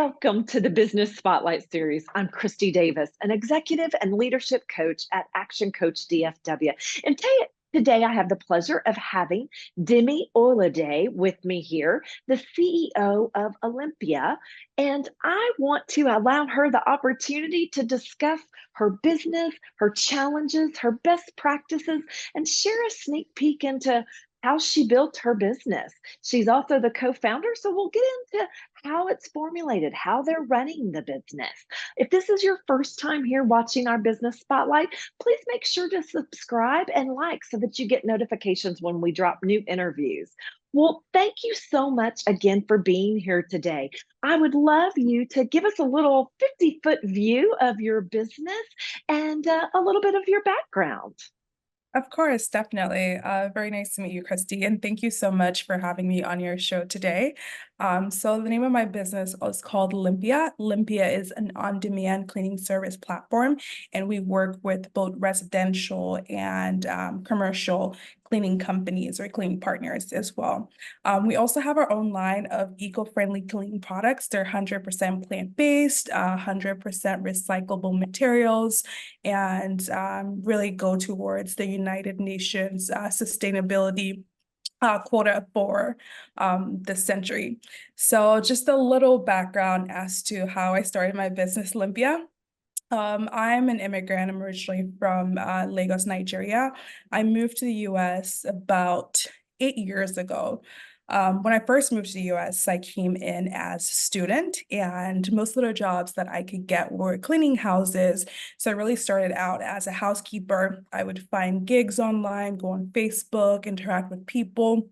Welcome to the Business Spotlight Series. I'm Christy Davis, an executive and leadership coach at Action Coach DFW. And today I have the pleasure of having Demi Oloyede with me here, the CEO of Olympia. And I want to allow her the opportunity to discuss her business, her challenges, her best practices, and share a sneak peek into how she built her business. She's also the co-founder, so we'll get into how it's formulated, how they're running the business. If this is your first time here watching our Business Spotlight, please make sure to subscribe and like so that you get notifications when we drop new interviews. Well, thank you so much again for being here today. I would love you to give us a little 50-foot view of your business and a little bit of your background. Of course, definitely. Very nice to meet you, Christy, and thank you so much for having me on your show today. So the name of my business is called Olympia. Olympia is an on-demand cleaning service platform, and we work with both residential and commercial cleaning companies or cleaning partners as well. We also have our own line of eco-friendly cleaning products. They're 100% plant-based, 100% recyclable materials, and really go towards the United Nations sustainability quota for this century. So just a little background as to how I started my business, Olympia. I'm an immigrant. I'm originally from Lagos, Nigeria. I moved to the US about 8 years ago. When I first moved to the US, I came in as a student, and most of the jobs that I could get were cleaning houses. So I really started out as a housekeeper. I would find gigs online, go on Facebook, interact with people,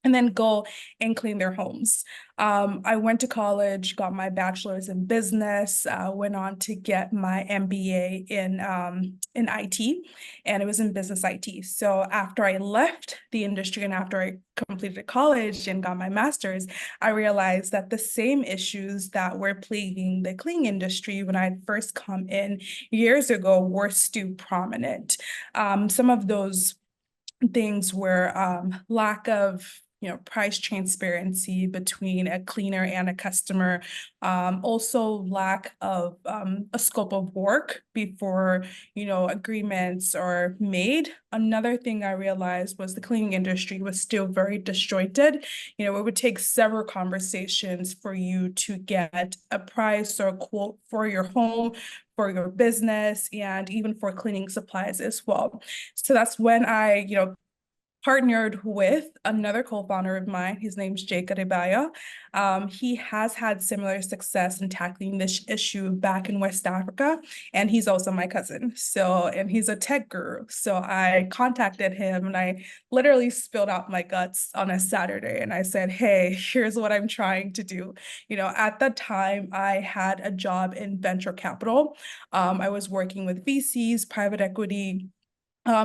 and then go and clean their homes. I went to college, got my bachelor's in business, went on to get my MBA in IT, and it was in business IT. So after I left the industry and after I completed college and got my master's, I realized that the same issues that were plaguing the cleaning industry when I had first come in years ago were still prominent. Some of those things were lack of price transparency between a cleaner and a customer, also lack of a scope of work before agreements are made. Another thing I realized was the cleaning industry was still very disjointed. It would take several conversations for you to get a price or a quote for your home, for your business, and even for cleaning supplies as well. So that's when I partnered with another co-founder of mine. His name's Jake Adebayo. He has had similar success in tackling this issue back in West Africa, and he's also my cousin. And he's a tech guru. So I contacted him and I literally spilled out my guts on a Saturday. And I said, hey, here's what I'm trying to do. At the time I had a job in venture capital. I was working with VCs, private equity,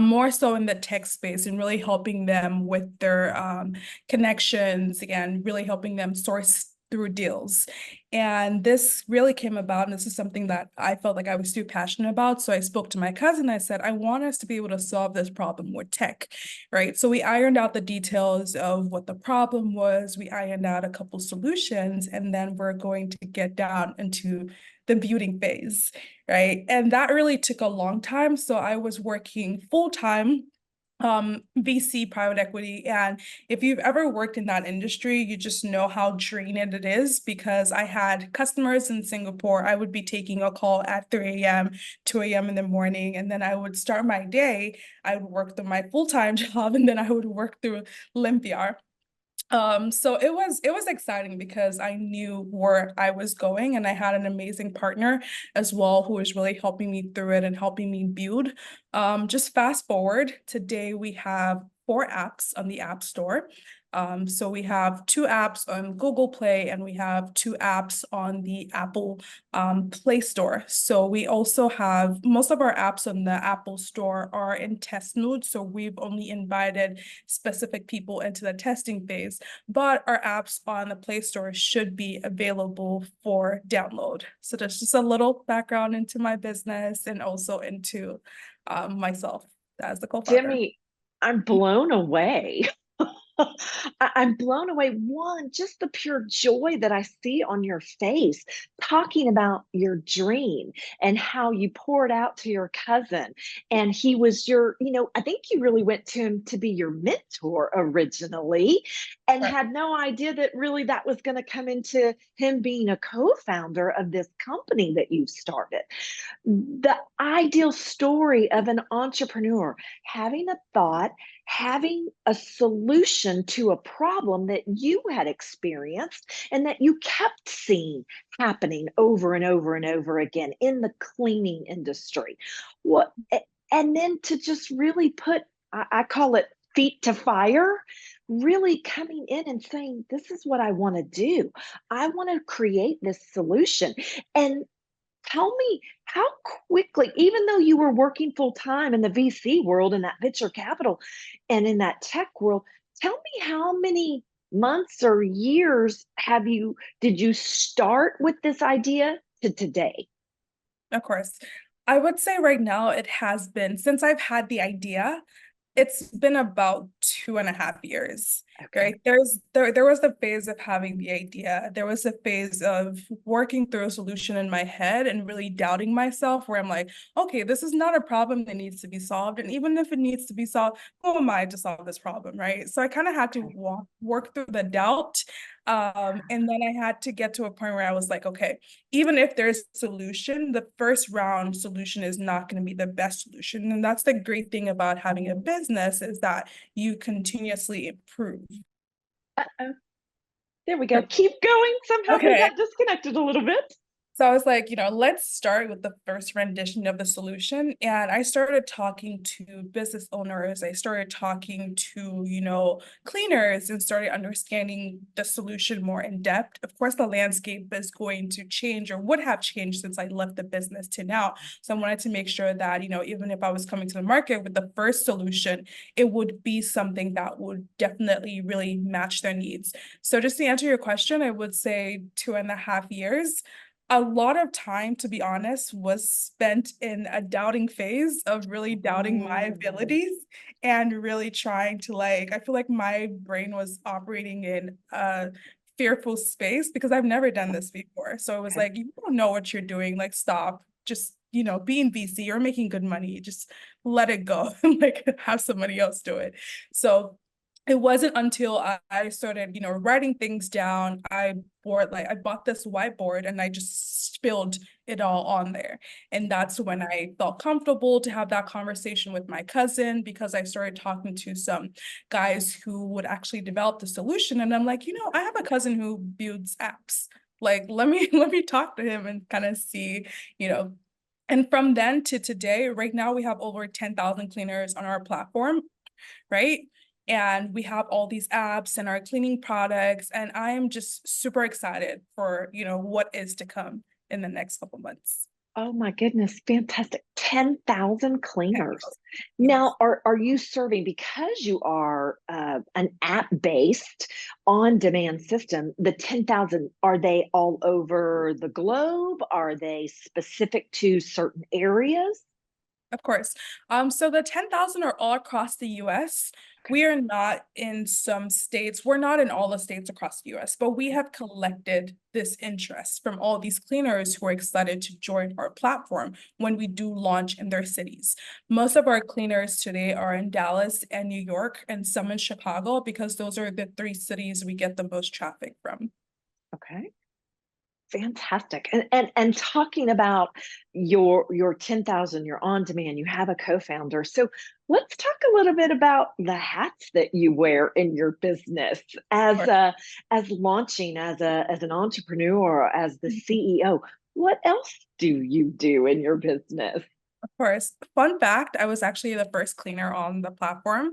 more so in the tech space and really helping them with their connections and really helping them source through deals. And this really came about, and this is something that I felt like I was too passionate about. So I spoke to my cousin. I said, I want us to be able to solve this problem with tech, right? So we ironed out the details of what the problem was. We ironed out a couple solutions, and then we're going to get down into the building phase, right? And that really took a long time. So I was working full-time VC private equity. And if you've ever worked in that industry, you just know how draining it is, because I had customers in Singapore. I would be taking a call at 3 a.m., 2 a.m. in the morning, and then I would start my day. I would work through my full-time job, and then I would work through Olympia. So it was exciting because I knew where I was going, and I had an amazing partner as well who was really helping me through it and helping me build. Just fast forward, today we have 4 apps on the App Store. So we have 2 apps on Google Play, and we have 2 apps on the Apple Play Store. So we also have most of our apps on the Apple Store are in test mode. So we've only invited specific people into the testing phase, but our apps on the Play Store should be available for download. So that's just a little background into my business and also into myself as the co-founder. Demi, I'm blown away. I'm blown away. One, just the pure joy that I see on your face, talking about your dream and how you poured out to your cousin. And he was I think you really went to him to be your mentor originally and Right. had no idea that really that was going to come into him being a co founder of this company that you've started. The ideal story of an entrepreneur having a thought, having a solution to a problem that you had experienced and that you kept seeing happening over and over and over again in the cleaning industry. What and then to just really put, I call it feet to fire, really coming in and saying, this is what I want to do. I want to create this solution. And tell me how quickly, even though you were working full time in the VC world, in that venture capital and in that tech world, tell me how many months or years did you start with this idea to today? Of course. I would say right now it has been, since I've had the idea, it's been about 2.5 years, Okay. right? There was a phase of having the idea. There was a phase of working through a solution in my head and really doubting myself, where I'm like, okay, this is not a problem that needs to be solved. And even if it needs to be solved, who am I to solve this problem, right? So I kind of had to Okay. work through the doubt. And then I had to get to a point where I was like, okay, even if there's a solution, the first round solution is not going to be the best solution. And that's the great thing about having a business, is that you continuously improve. Uh-oh. There we go. Keep going. Somehow we Okay. got disconnected a little bit. So I was like, let's start with the first rendition of the solution. And I started talking to business owners. I started talking to, cleaners, and started understanding the solution more in depth. Of course, the landscape is going to change, or would have changed since I left the business to now. So I wanted to make sure that, even if I was coming to the market with the first solution, it would be something that would definitely really match their needs. So just to answer your question, I would say 2.5 years. A lot of time, to be honest, was spent in a doubting phase of really doubting my abilities and really trying to, like, I feel like my brain was operating in a fearful space because I've never done this before. So it was Okay. like, you don't know what you're doing, like, stop. Just, be in VC, you're making good money. Just let it go and like have somebody else do it. So it wasn't until I started, writing things down. I bought this whiteboard and I just spilled it all on there. And that's when I felt comfortable to have that conversation with my cousin, because I started talking to some guys who would actually develop the solution. And I'm like, I have a cousin who builds apps. Like, let me talk to him and kind of see, you know. And from then to today, right now we have over 10,000 cleaners on our platform, right? And we have all these apps and our cleaning products. And I am just super excited for, what is to come in the next couple months. Oh my goodness, fantastic. 10,000 cleaners. Yes. Now, are you serving, because you are an app-based on-demand system, the 10,000, are they all over the globe? Are they specific to certain areas? Of course. So the 10,000 are all across the US. Okay. We are not in some states. We're not in all the states across the US, but we have collected this interest from all these cleaners who are excited to join our platform when we do launch in their cities. Most of our cleaners today are in Dallas and New York, and some in Chicago, because those are the three cities we get the most traffic from. Okay. Fantastic. And talking about your 10,000, you're on demand, you have a co-founder. So let's talk a little bit about the hats that you wear in your business as launching as an entrepreneur, as the CEO. What else do you do in your business? Of course. Fun fact, I was actually the first cleaner on the platform.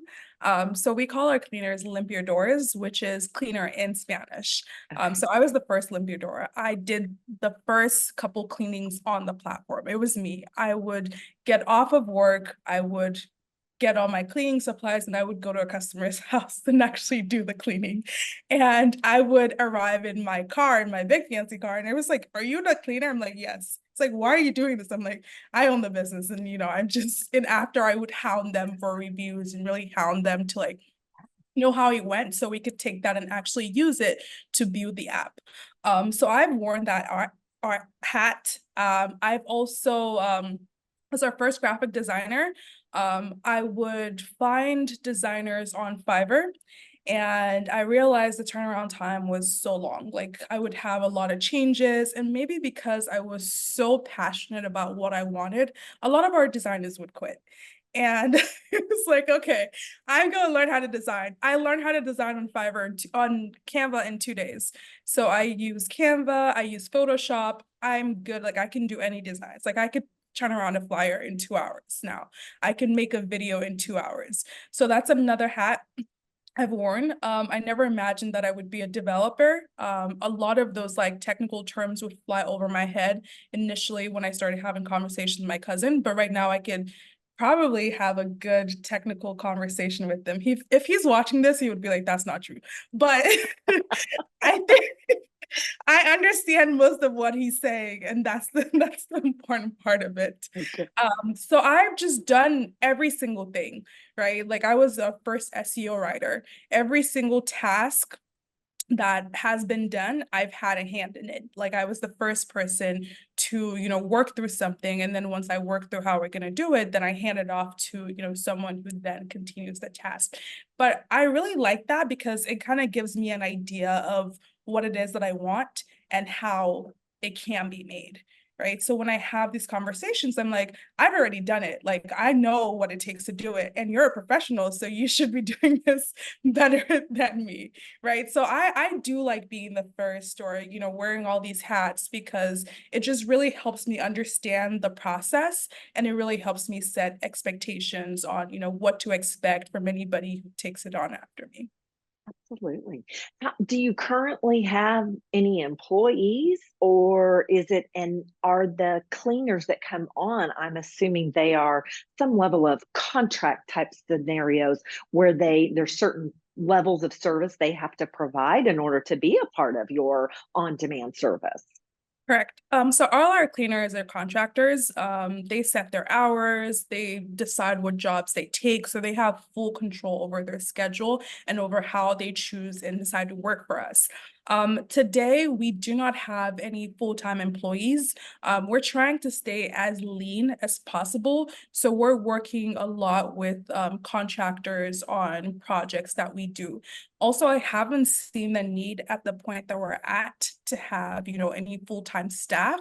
So we call our cleaners limpiadores, which is cleaner in Spanish. Okay. So I was the first limpiadora. I did the first couple cleanings on the platform. It was me. I would get off of work, I would get all my cleaning supplies, and I would go to a customer's house and actually do the cleaning. And I would arrive in my car, in my big fancy car, and it was like, "Are you the cleaner?" I'm like, "Yes." It's like, "Why are you doing this?" I'm like, "I own the business." And I'm just, and after I would hound them for reviews and really hound them to like know how it went so we could take that and actually use it to build the app. So I've worn that art hat. I've also as our first graphic designer, I would find designers on Fiverr, and I realized the turnaround time was so long. Like I would have a lot of changes, and maybe because I was so passionate about what I wanted, a lot of our designers would quit. And it was like, okay, I'm gonna learn how to design. I learned how to design on Fiverr on Canva in 2 days. So I use Canva, I use Photoshop. I'm good. Like I can do any designs. Like I could turn around a flyer in 2 hours now. I can make a video in 2 hours. So that's another hat I've worn. I never imagined that I would be a developer. A lot of those like technical terms would fly over my head initially when I started having conversations with my cousin, but right now I can probably have a good technical conversation with him. If he's watching this, he would be like, "That's not true." But I think I understand most of what he's saying, and that's the that's the important part of it. Okay. So I've just done every single thing, right? Like I was a first SEO writer. Every single task that has been done, I've had a hand in it. Like I was the first person to, work through something. And then once I work through how we're going to do it, then I hand it off to, someone who then continues the task. But I really like that because it kind of gives me an idea of what it is that I want and how it can be made. Right. So when I have these conversations, I'm like, I've already done it. Like, I know what it takes to do it. And you're a professional. So you should be doing this better than me. Right. So I do like being the first or, wearing all these hats because it just really helps me understand the process, and it really helps me set expectations on, what to expect from anybody who takes it on after me. Absolutely. Do you currently have any employees, or is it, and are the cleaners that come on, I'm assuming they are some level of contract type scenarios where there's certain levels of service they have to provide in order to be a part of your on-demand service? Correct. So all our cleaners are contractors. They set their hours, they decide what jobs they take, so they have full control over their schedule and over how they choose and decide to work for us. Today, we do not have any full-time employees. We're trying to stay as lean as possible, so we're working a lot with contractors on projects that we do. Also, I haven't seen the need at the point that we're at to have, any full-time staff.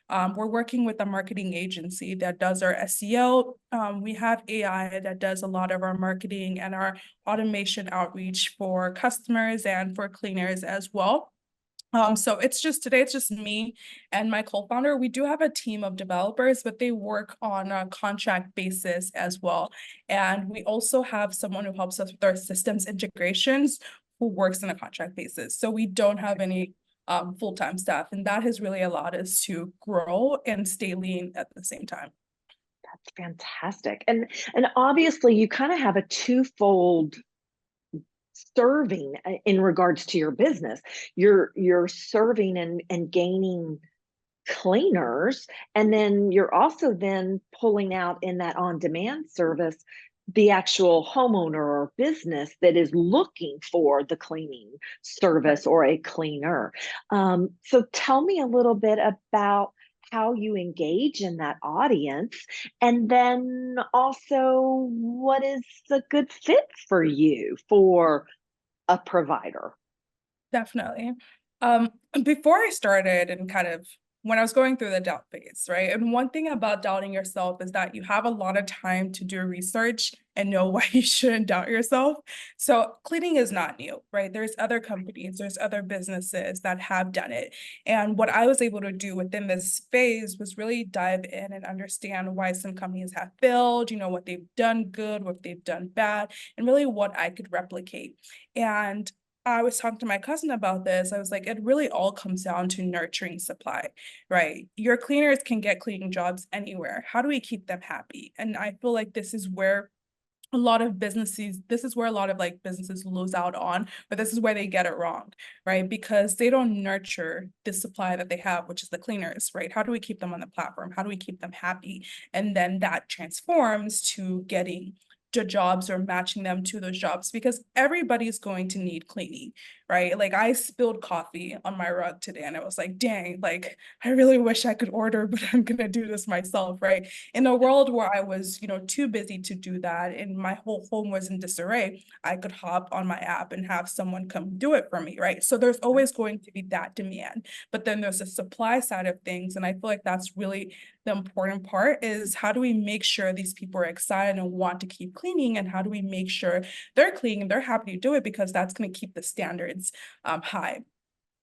We're working with a marketing agency that does our SEO. We have AI that does a lot of our marketing and our automation outreach for customers and for cleaners as well. So it's just me and my co-founder. We do have a team of developers, but they work on a contract basis as well. And we also have someone who helps us with our systems integrations who works on a contract basis. So we don't have any full-time staff, and that has really allowed us to grow and stay lean at the same time. That's fantastic. And obviously you kind of have a twofold serving in regards to your business. You're serving and gaining cleaners, and then you're also then pulling out in that on-demand service the actual homeowner or business that is looking for the cleaning service or a cleaner. So tell me a little bit about how you engage in that audience, and then also what is a good fit for you for a provider. Definitely. Um, Before I started and kind of when I was going through the doubt phase, right? And one thing about doubting yourself is that you have a lot of time to do research and know why you shouldn't doubt yourself. So cleaning is not new, right? There's other companies, there's other businesses that have done it. And what I was able to do within this phase was really dive in and understand why some companies have failed, what they've done good, what they've done bad, and really what I could replicate. And I was talking to my cousin about this. I was like, it really all comes down to nurturing supply, right? Your cleaners can get cleaning jobs anywhere. How do we keep them happy? And I feel like this is where a lot of like businesses lose out on, but this is where they get it wrong, right? Because they don't nurture the supply that they have, which is the cleaners, right? How do we keep them on the platform? How do we keep them happy? And then that transforms to getting jobs or matching them to those jobs, because everybody's going to need cleaning, right? Like I spilled coffee on my rug today and I was like, dang, like I really wish I could order, but I'm gonna do this myself, right? In a world where I was, too busy to do that and my whole home was in disarray, I could hop on my app and have someone come do it for me, right? So there's always going to be that demand, but then there's a supply side of things. And I feel like that's really the important part, is how do we make sure these people are excited and want to keep cleaning, and how do we make sure they're clean and they're happy to do it, because that's going to keep the standards high.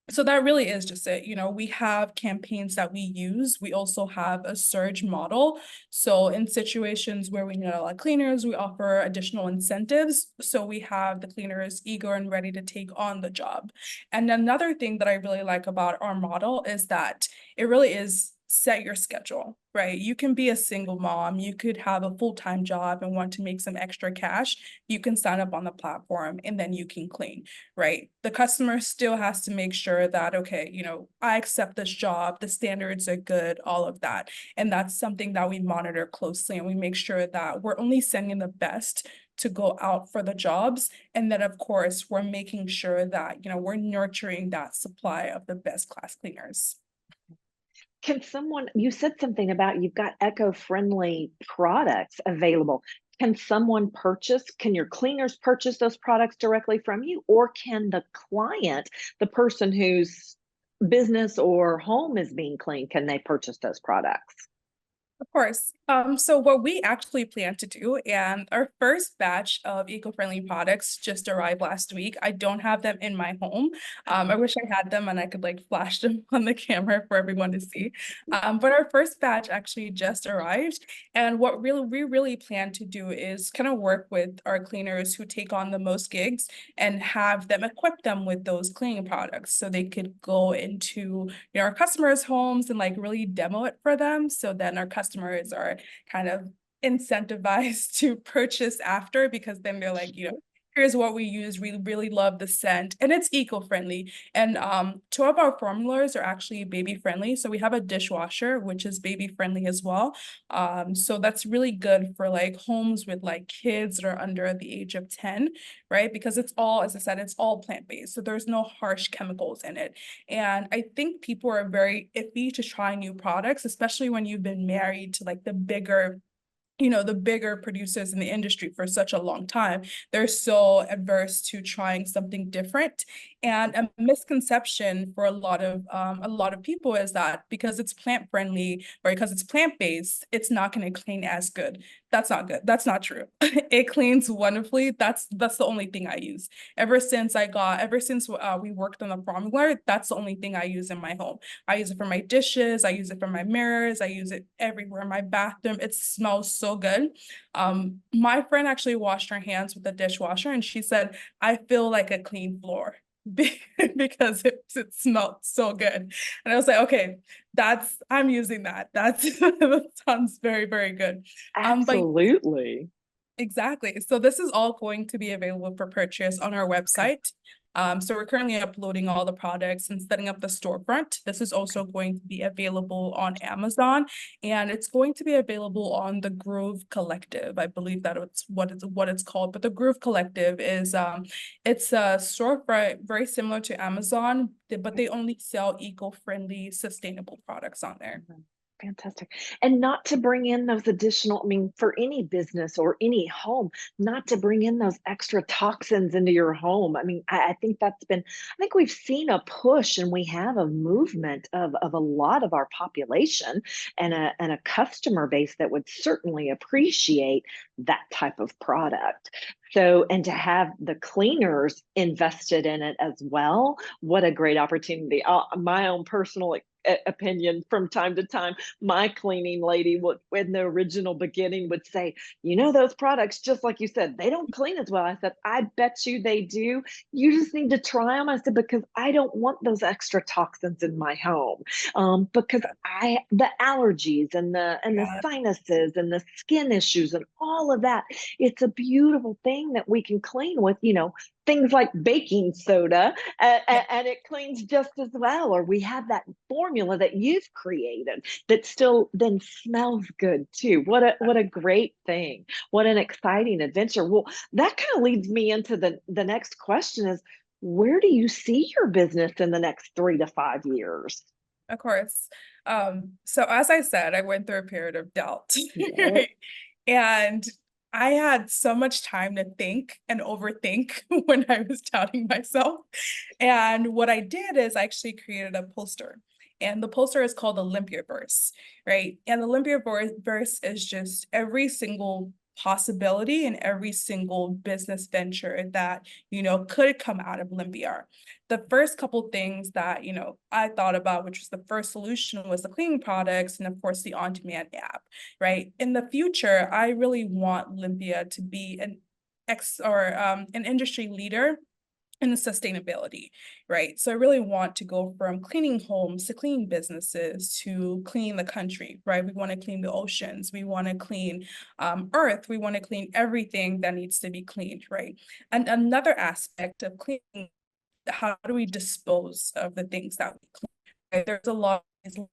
So that really is just it. We have campaigns that we use. We also have a surge model. So in situations where we need a lot of cleaners, we offer additional incentives. So we have the cleaners eager and ready to take on the job. And another thing that I really like about our model is that it really is set your schedule, right? You can be a single mom, you could have a full-time job and want to make some extra cash. You can sign up on the platform and then you can clean, right? The customer still has to make sure that, okay, I accept this job, the standards are good, all of that. And that's something that we monitor closely, and we make sure that we're only sending the best to go out for the jobs. And then of course, we're making sure that, we're nurturing that supply of the best class cleaners. You said something about you've got eco-friendly products available. Can your cleaners purchase those products directly from you, or can the client, the person whose business or home is being cleaned, can they purchase those products? Of course. So what we actually plan to do, and our first batch of eco-friendly products just arrived last week. I don't have them in my home. I wish I had them and I could like flash them on the camera for everyone to see. But our first batch actually just arrived. And what we really plan to do is kind of work with our cleaners who take on the most gigs and have them equip them with those cleaning products so they could go into our customers' homes and like really demo it for them. So then our customers are kind of incentivized to purchase after, because then they're like, here's what we use. We really love the scent and it's eco-friendly. And two of our formulas are actually baby friendly. So we have a dishwasher, which is baby friendly as well. So that's really good for like homes with like kids that are under the age of 10, right? Because it's all, as I said, it's all plant-based. So there's no harsh chemicals in it. And I think people are very iffy to try new products, especially when you've been married to like the bigger producers in the industry for such a long time. They're so adverse to trying something different. And a misconception for a lot of people is that because it's plant friendly or because it's plant-based, it's not going to clean as good. That's not good. That's not true. It cleans wonderfully. That's the only thing I use. Ever since we worked on the formula, that's the only thing I use in my home. I use it for my dishes, I use it for my mirrors, I use it everywhere in my bathroom. It smells so good. My friend actually washed her hands with the dishwasher and she said, I feel like a clean floor because it smelled so good. And I was like, okay, I'm using that. That sounds very, very good. But Absolutely. exactly. So this is all going to be available for purchase on our Okay. website. So we're currently uploading all the products and setting up the storefront. This is also Okay. going to be available on Amazon, and it's going to be available on the Groove Collective. I believe that it's what it's called. But the Groove Collective is it's a storefront very similar to Amazon, but they only sell eco-friendly, sustainable products on there. Mhm. Fantastic. And not to bring in those additional, I mean, for any business or any home, not to bring in those extra toxins into your home. I mean, I think I think we've seen a push and we have a movement of a lot of our population and a customer base that would certainly appreciate that type of product. So, and to have the cleaners invested in it as well, what a great opportunity. My own personal opinion, from time to time, my cleaning lady would, in the original beginning, would say, those products, just like you said, they don't clean as well. I said, I bet you they do. You just need to try them. I said, because I don't want those extra toxins in my home. Because the allergies and the Yeah. sinuses and the skin issues and all of that, it's a beautiful thing that we can clean with, things like baking soda, Yeah. and it cleans just as well. Or we have that formula formula that you've created that still then smells good too. What a great thing. What an exciting adventure. Well, that kind of leads me into the next question is, where do you see your business in the next 3 to 5 years? Of course. So as I said, I went through a period of doubt, Yeah. right? And I had so much time to think and overthink when I was doubting myself. And what I did is I actually created a poster. And the poster is called Olympia Verse, right? And Olympia Verse is just every single possibility and every single business venture that, could come out of Olympia. The first couple things that, I thought about, which was the first solution, was the cleaning products and of course the on-demand app, right? In the future, I really want Olympia to be an industry leader in the sustainability, right? So I really want to go from cleaning homes to cleaning businesses to cleaning the country, right? We want to clean the oceans. We want to clean Earth. We want to clean everything that needs to be cleaned, right? And another aspect of cleaning, how do we dispose of the things that we clean? Right? There's a lot of these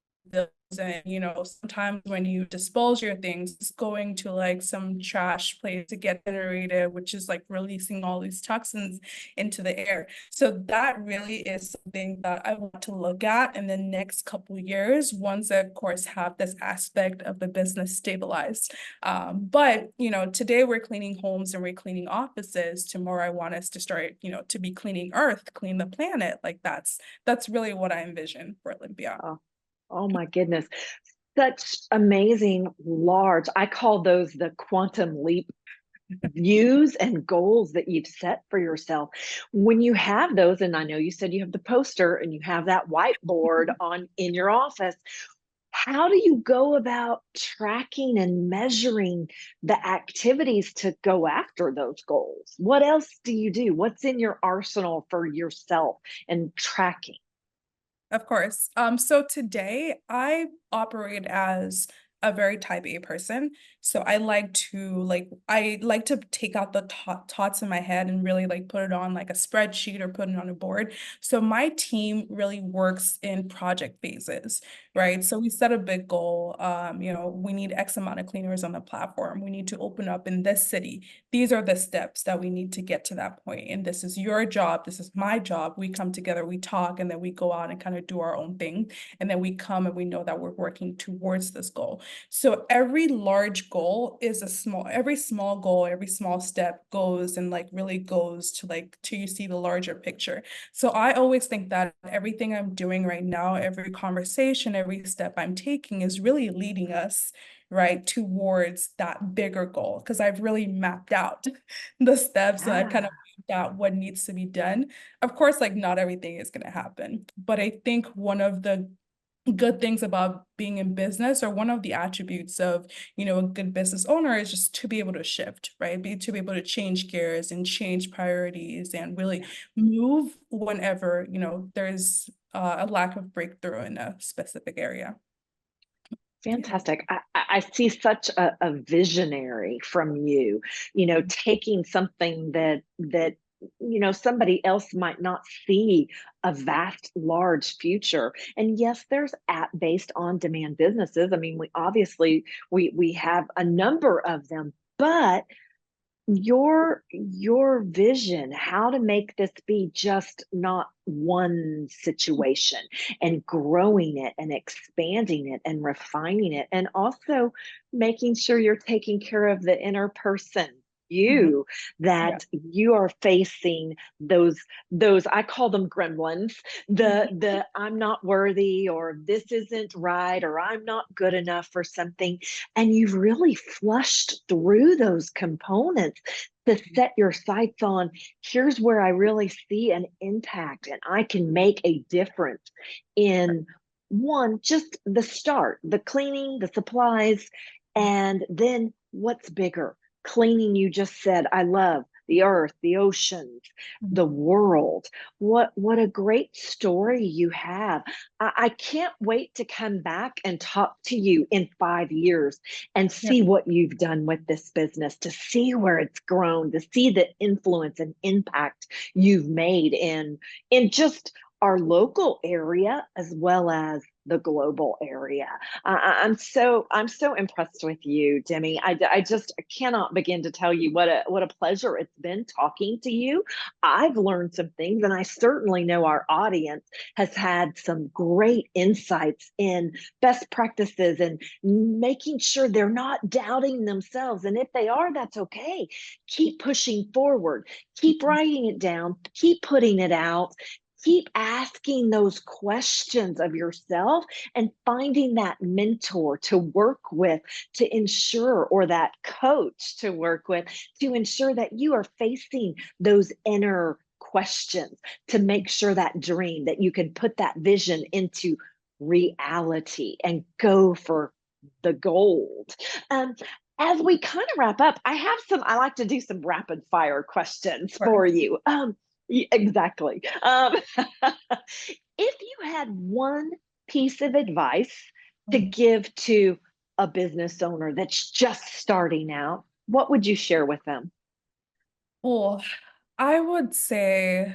and sometimes when you dispose your things, it's going to like some trash place to get generated, which is like releasing all these toxins into the air. So that really is something that I want to look at in the next couple of years, once I of course have this aspect of the business stabilized. But today we're cleaning homes and we're cleaning offices. Tomorrow I want us to start, to be cleaning Earth, clean the planet. Like that's really what I envision for Olympia. Oh, oh my goodness. Such amazing, large, I call those the quantum leap views and goals that you've set for yourself. When you have those, and I know you said you have the poster and you have that whiteboard on in your office, how do you go about tracking and measuring the activities to go after those goals? What else do you do? What's in your arsenal for yourself and tracking? Of course. So today I operate as a very type A person. So I like to take out the thoughts in my head and really like put it on like a spreadsheet or put it on a board. So my team really works in project phases, right? So we set a big goal. We need X amount of cleaners on the platform. We need to open up in this city. These are the steps that we need to get to that point. And this is your job. This is my job. We come together, we talk, and then we go out and kind of do our own thing. And then we come and we know that we're working towards this goal. So every large goal is every small goal, every small step goes and like really goes to like, to you see the larger picture. So I always think that everything I'm doing right now, every conversation, every step I'm taking is really leading us right towards that bigger goal, because I've really mapped out the steps and I've kind of Ah, mapped out what needs to be done. Of course, like not everything is going to happen, but I think one of the good things about being in business, or one of the attributes of a good business owner, is just to be able to shift, right? To be able to change gears and change priorities and really move whenever there's a lack of breakthrough in a specific area. Yeah. fantastic. I see such a visionary from you, taking something that somebody else might not see a vast, large future. And yes, there's app-based on-demand businesses. I mean, we obviously we have a number of them, but your vision, how to make this be just not one situation, and growing it and expanding it and refining it, and also making sure you're taking care of the inner person, Mhm. you, Yeah. that you are facing those I call them gremlins, the I'm not worthy, or this isn't right, or I'm not good enough for something, and you've really flushed through those components to set your sights on, here's where I really see an impact and I can make a difference in one, just the start, the cleaning, the supplies, and then what's bigger? Cleaning, you just said, I love the earth, the oceans, the world. What a great story you have. I can't wait to come back and talk to you in 5 years and Yeah. see what you've done with this business, to see where it's grown, to see the influence and impact you've made in just our local area as well as the global area. I'm so impressed with you, Demi. I just cannot begin to tell you what a pleasure it's been talking to you. I've learned some things, and I certainly know our audience has had some great insights in best practices and making sure they're not doubting themselves. And if they are, that's okay. Keep pushing forward, keep writing it down, keep putting it out, keep asking those questions of yourself and finding that mentor to work with to ensure, or that coach to work with to ensure that you are facing those inner questions to make sure that dream, that you can put that vision into reality and go for the gold. Um, as we kind of wrap up, I like to do some rapid fire questions for you. Exactly. If you had one piece of advice to give to a business owner that's just starting out, what would you share with them? Well, I would say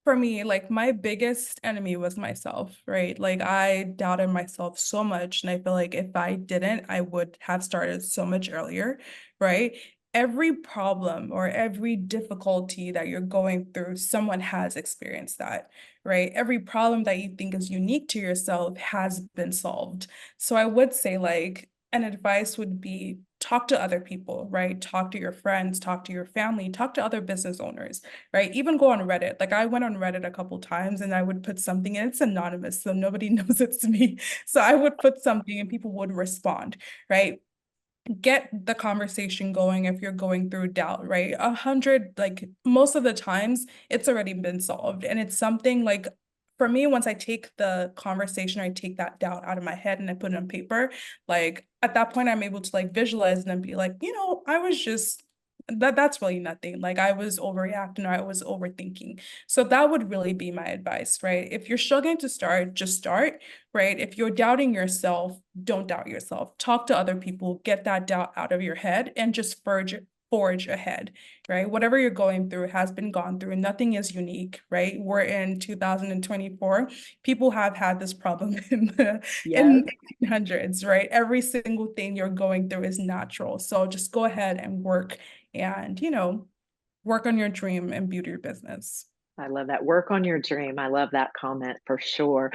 for me, like my biggest enemy was myself, right? Like I doubted myself so much. And I feel like if I didn't, I would have started so much earlier, right? Every problem or every difficulty that you're going through, someone has experienced that, right? Every problem that you think is unique to yourself has been solved. So I would say, like, an advice would be talk to other people, right? Talk to your friends, talk to your family, talk to other business owners, right? Even go on Reddit. Like I went on Reddit a couple times and I would put something and it's anonymous, so nobody knows it's me. So I would put something and people would respond, right? Get the conversation going if you're going through doubt, right? 100, like most of the times, it's already been solved. And it's something like, for me, once I take the conversation, I take that doubt out of my head and I put it on paper, like at that point, I'm able to like visualize and then be like, I was just that's really nothing. Like I was overreacting or I was overthinking. So that would really be my advice, right? If you're struggling to start, just start, right? If you're doubting yourself, don't doubt yourself. Talk to other people, get that doubt out of your head and just forge ahead, right? Whatever you're going through has been gone through. Nothing is unique, right? We're in 2024. People have had this problem Yes. in 1800s, right? Every single thing you're going through is natural. So just go ahead and work and, work on your dream and build your business. I love that. Work on your dream. I love that comment for sure.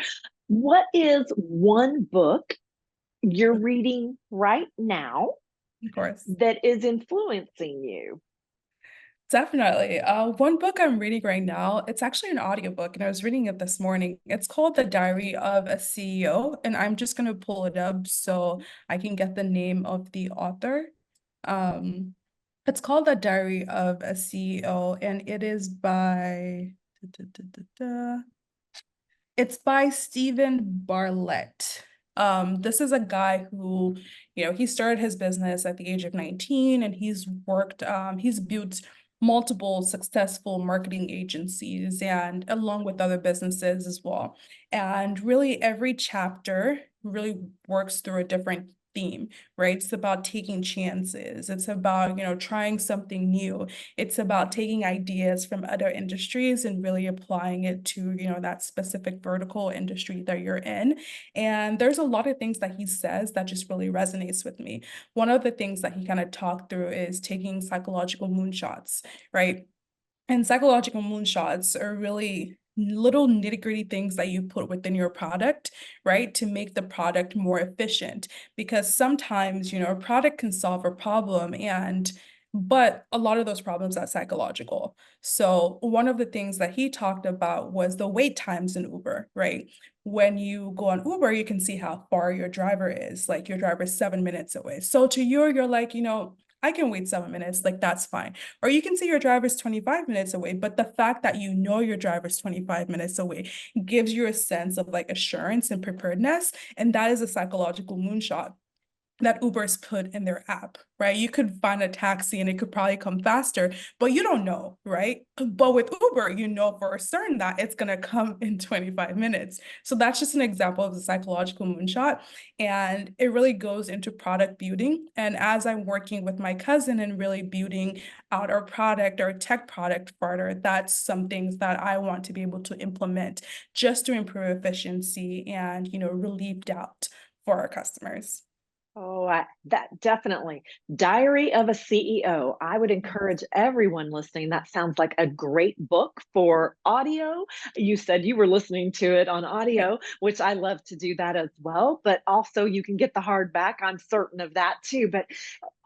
What is one book you're reading right now Of course. that is influencing you? Definitely. One book I'm reading right now, it's actually an audiobook, and I was reading it this morning. It's called The Diary of a CEO, and I'm just gonna pull it up so I can get the name of the author. Um, it's called The Diary of a CEO, and it is by it's by Stephen Bartlett. This is a guy who, he started his business at the age of 19 and he's built multiple successful marketing agencies and along with other businesses as well. And really every chapter really works through a different theme, right? It's about taking chances. It's about, trying something new. It's about taking ideas from other industries and really applying it to, that specific vertical industry that you're in. And there's a lot of things that he says that just really resonates with me. One of the things that he kind of talked through is taking psychological moonshots, right? And psychological moonshots are really little nitty-gritty things that you put within your product, right? To make the product more efficient. Because sometimes, a product can solve a problem but a lot of those problems are psychological. So one of the things that he talked about was the wait times in Uber, right? When you go on Uber, you can see how far your driver is. Like your driver is 7 minutes away. So to you, you're like, I can wait 7 minutes, like that's fine. Or you can see your driver's 25 minutes away, but the fact that you know your driver's 25 minutes away gives you a sense of like assurance and preparedness. And that is a psychological moonshot. that Uber's put in their app, right? You could find a taxi and it could probably come faster, but you don't know, right? But with Uber, you know for certain that it's going to come in 25 minutes. So that's just an example of the psychological moonshot. And it really goes into product building. And as I'm working with my cousin and really building out our product, our tech product further, that's some things that I want to be able to implement just to improve efficiency and, relieve doubt for our customers. Oh, that definitely. Diary of a CEO. I would encourage everyone listening. That sounds like a great book for audio. You said you were listening to it on Yeah, audio, which I love to do that as well. But also, you can get the hardback. I'm certain of that too. But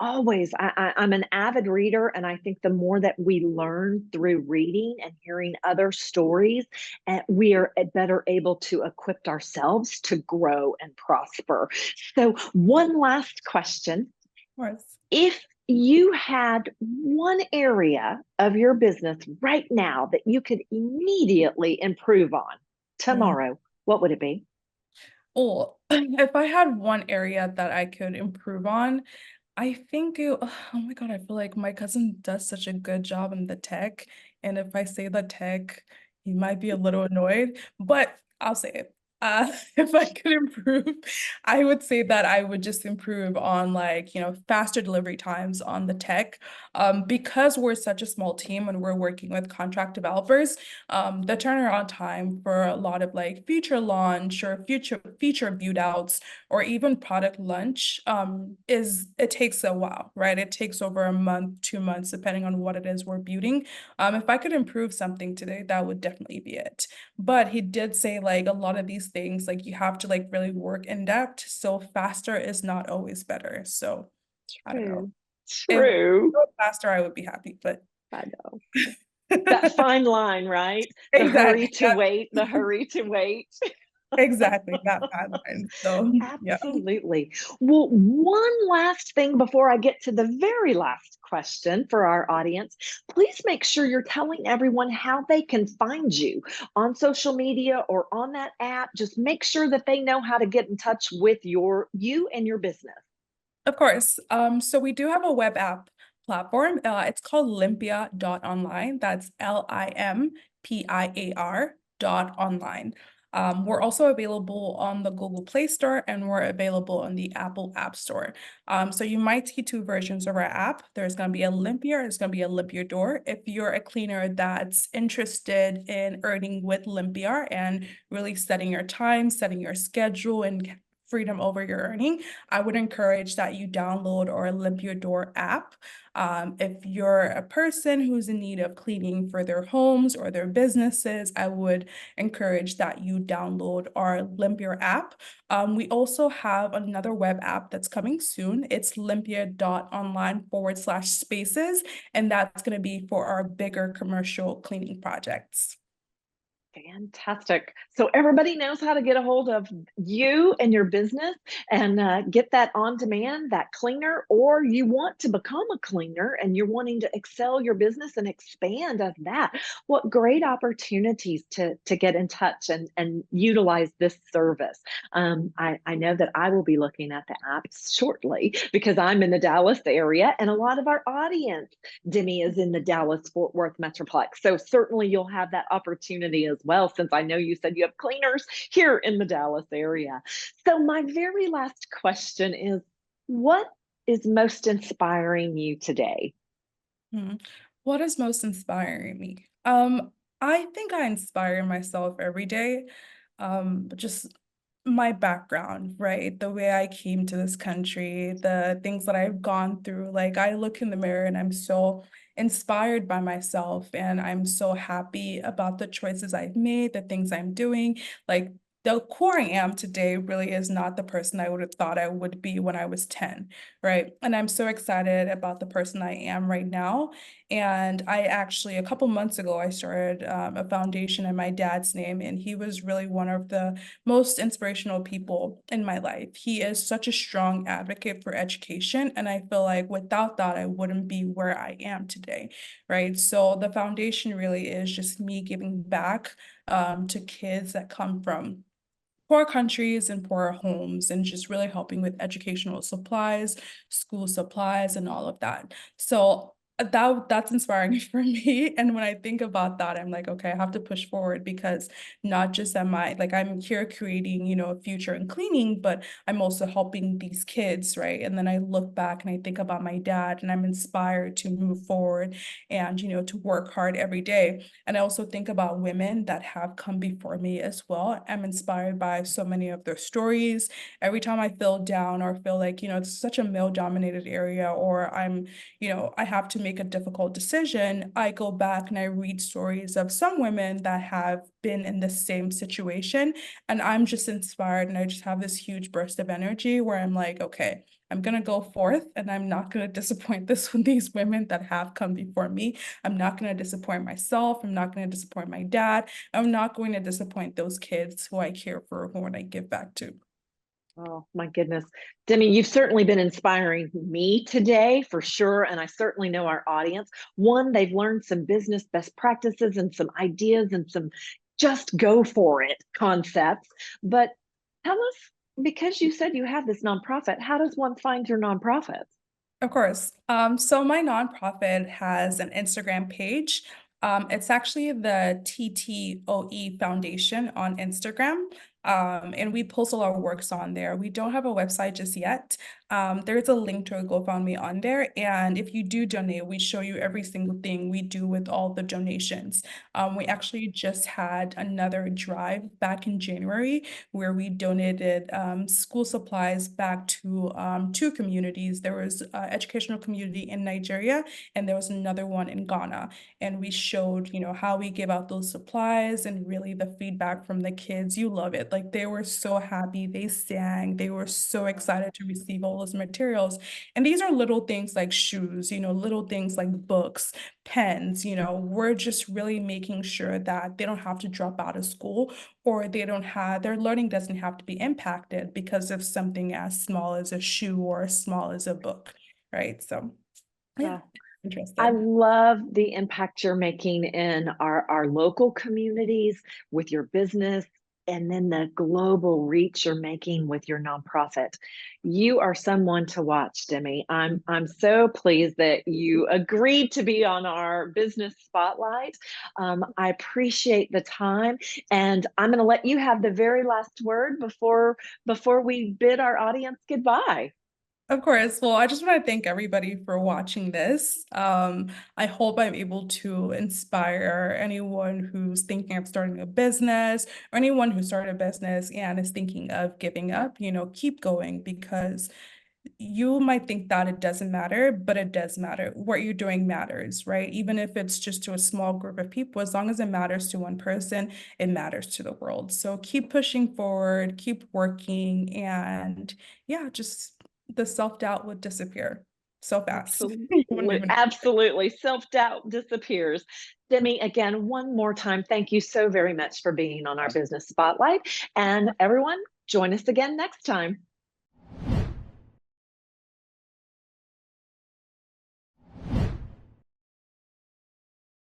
always, I'm an avid reader, and I think the more that we learn through reading and hearing other stories, and we are better able to equip ourselves to grow and prosper. So, one last question. of course. If you had one area of your business right now that you could immediately improve on tomorrow, what would it be? Oh, if I had one area that I could improve on, I think oh my God, I feel like my cousin does such a good job in the tech. And if I say the tech, he might be a little annoyed, but I'll say it. If I could improve, I would say that I would just improve on like, faster delivery times on the tech. Because we're such a small team and we're working with contract developers, the turnaround time for a lot of like feature launch or future feature build outs or even product launch is it takes a while, right? It takes over a month, 2 months, depending on what it is we're building. If I could improve something today, that would definitely be it. But he did say like a lot of these things, like you have to like really work in depth. So faster is not always better. So I don't know. True. If it True. was faster, I would be happy, but I know. That fine line, right? The hurry exactly. to wait, the hurry to wait. Exactly. That bad line. So yeah. Absolutely. Well, one last thing before I get to the very last question for our audience. Please make sure you're telling everyone how they can find you on social media or on that app. Just make sure that they know how to get in touch with you and your business. Of course. So we do have a web app platform. It's called Limpia.online. That's LIMPIAR.online. We're also available on the Google Play Store and we're available on the Apple App Store. So you might see two versions of our app. There's going to be a Limpia, there's going to be a Limpia Door. If you're a cleaner that's interested in earning with Limpia and really setting your time, setting your schedule, and freedom over your earning, I would encourage that you download our Limpia Door app. If you're a person who's in need of cleaning for their homes or their businesses, I would encourage that you download our Limpia app. We also have another web app that's coming soon. It's limpia.online/spaces, and that's going to be for our bigger commercial cleaning projects. Fantastic. So everybody knows how to get a hold of you and your business and get that on demand, that cleaner, or you want to become a cleaner and you're wanting to excel your business and expand of that. What great opportunities to get in touch and utilize this service. I know that I will be looking at the apps shortly because I'm in the Dallas area and a lot of our audience, Demi, is in the Dallas Fort Worth Metroplex. So certainly you'll have that opportunity as well, since I know you said you have cleaners here in the Dallas area. So, my very last question is, what is most inspiring you today? Hmm. What is most inspiring me? I think I inspire myself every day. Just my background, right? The way I came to this country, the things that I've gone through. Like I look in the mirror and I'm so inspired by myself and I'm so happy about the choices I've made, the things I'm doing. Like the core I am today really is not the person I would have thought I would be when I was 10, right? And I'm so excited about the person I am right now. And I actually, a couple months ago, I started a foundation in my dad's name, and he was really one of the most inspirational people in my life. He is such a strong advocate for education, and I feel like without that, I wouldn't be where I am today, right? So the foundation really is just me giving back to kids that come from poor countries and poor homes, and just really helping with educational supplies, school supplies, and all of that. So that's inspiring for me. And when I think about that, I'm like, okay, I have to push forward, because not just am I like, I'm here creating, a future in cleaning, but I'm also helping these kids, right? And then I look back and I think about my dad, and I'm inspired to move forward and, to work hard every day. And I also think about women that have come before me as well. I'm inspired by so many of their stories. Every time I feel down or feel like, it's such a male dominated area, or I have to make a difficult decision, I go back and I read stories of some women that have been in the same situation. And I'm just inspired, and I just have this huge burst of energy where I'm like, okay, I'm gonna go forth, and I'm not gonna disappoint these women that have come before me. I'm not gonna disappoint myself. I'm not gonna disappoint my dad. I'm not going to disappoint those kids who I care for, who I give back to. Oh, my goodness. Demi, you've certainly been inspiring me today for sure. And I certainly know our audience. One, they've learned some business best practices and some ideas and some just go for it concepts. But tell us, because you said you have this nonprofit, how does one find your nonprofit? Of course. So my nonprofit has an Instagram page. It's actually the TTOE Foundation on Instagram. And we post all our works on there. We don't have a website just yet. There's a link to a GoFundMe on there. And if you do donate, we show you every single thing we do with all the donations. We actually just had another drive back in January where we donated school supplies back to two communities. There was an educational community in Nigeria, and there was another one in Ghana. And we showed, how we give out those supplies, and really the feedback from the kids. You love it. Like, they were so happy. They sang. They were so excited to receive all those materials. And these are little things like shoes, little things like books, pens. We're just really making sure that they don't have to drop out of school, or their learning doesn't have to be impacted because of something as small as a shoe or as small as a book, right? So yeah, Well, I interested. love the impact you're making in our local communities with your business, and then the global reach you're making with your nonprofit. You are someone to watch, Demi. I'm so pleased that you agreed to be on our business spotlight. I appreciate the time, and I'm going to let you have the very last word before we bid our audience goodbye. Of course. Well, I just want to thank everybody for watching this. I hope I'm able to inspire anyone who's thinking of starting a business, or anyone who started a business and is thinking of giving up. Keep going, because you might think that it doesn't matter, but it does matter. What you're doing matters, right? Even if it's just to a small group of people, as long as it matters to one person, it matters to the world. So keep pushing forward, keep working, and yeah, just the self-doubt would disappear so fast. You wouldn't Absolutely, even. absolutely. Self-doubt disappears. Demi, again, one more time, thank you so very much for being on our business spotlight. And everyone, join us again next time.